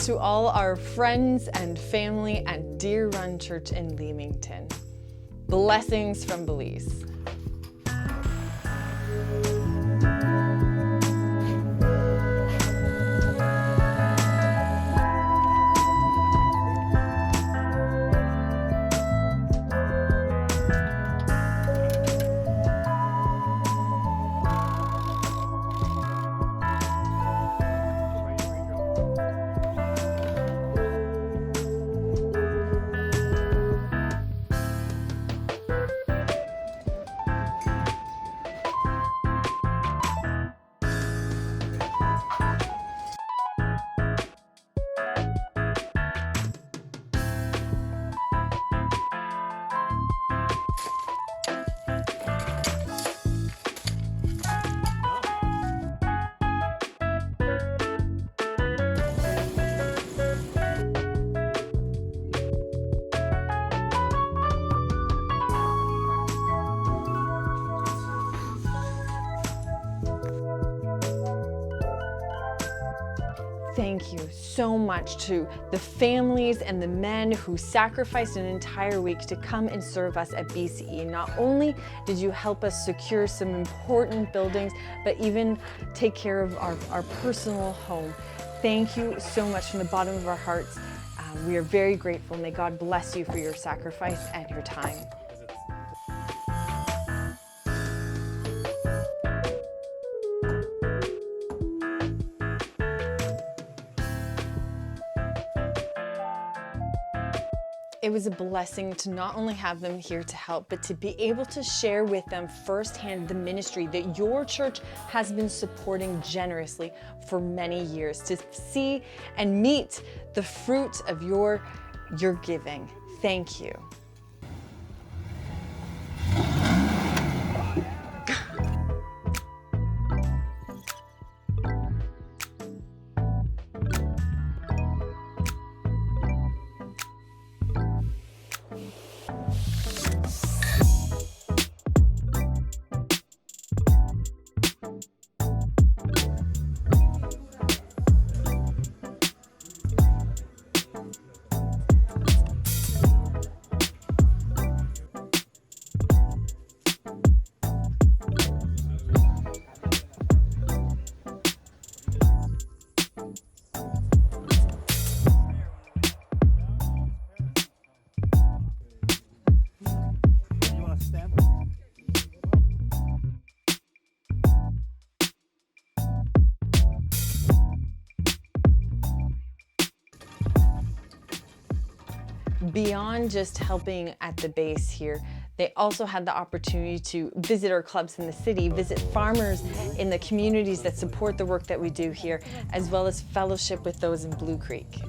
to all our friends and family at Deer Run Church in Leamington. Blessings from Belize. Thank you so much to the families and the men who sacrificed an entire week to come and serve us at BCE. Not only did you help us secure some important buildings, but even take care of our personal home. Thank you so much from the bottom of our hearts. We are very grateful. May God bless you for your sacrifice and your time. It was a blessing to not only have them here to help, but to be able to share with them firsthand the ministry that your church has been supporting generously for many years, to see and meet the fruit of your giving. Thank you. Beyond just helping at the base here, they also had the opportunity to visit our clubs in the city, visit farmers in the communities that support the work that we do here, as well as fellowship with those in Blue Creek.